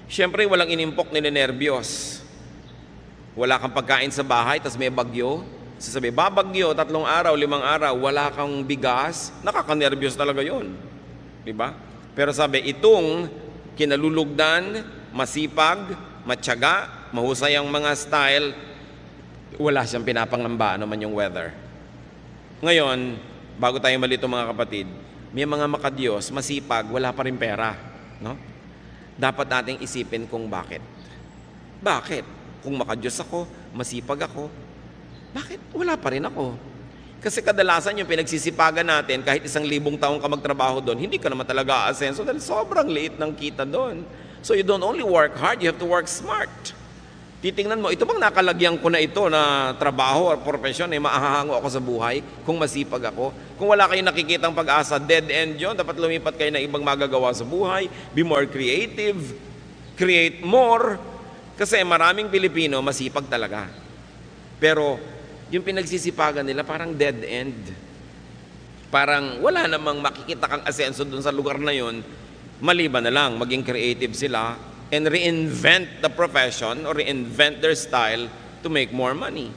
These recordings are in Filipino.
Siyempre, walang inimpok ninenervyos. Wala kang pagkain sa bahay, tas may bagyo. Sasabi, babagyo, 3 araw, 5 araw, wala kang bigas. Nakaka-nervyos talaga yun. Diba? Pero sabi, itong kinalulugdan, masipag, matyaga, mahusay ang mga style, wala siyang pinapangamba ano man yung weather. Ngayon, bago tayo malito mga kapatid, may mga makadiyos, masipag, wala pa rin pera. No? Dapat nating isipin kung bakit. Bakit? Kung makadiyos ako, masipag ako, bakit wala pa rin ako? Kasi kadalasan yung pinagsisipagan natin, kahit 1,000 taong ka magtrabaho doon, hindi ka naman talaga aasenso dahil sobrang liit ng kita doon. So you don't only work hard, you have to work smart. Titingnan mo, ito bang nakalagyan ko na ito na trabaho or profesyon, maahahango ako sa buhay kung masipag ako? Kung wala kayong nakikitang pag-asa, dead end yun. Dapat lumipat kayo na ibang magagawa sa buhay. Be more creative. Create more. Kasi maraming Pilipino masipag talaga. Pero yung pinagsisipagan nila parang dead end. Parang wala namang makikita kang asenso dun sa lugar na yun. Maliban na lang, maging creative sila and reinvent the profession or reinvent their style to make more money.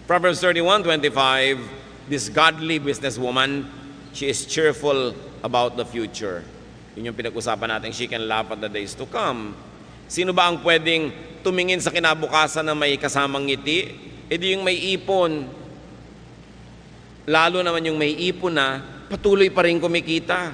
Proverbs 31:25, this godly businesswoman, she is cheerful about the future. Yun yung pinag-usapan natin, she can laugh at the days to come. Sino ba ang pwedeng tumingin sa kinabukasan na may kasamang ngiti? E di yung may ipon. Lalo naman yung may ipon na patuloy pa rin kumikita.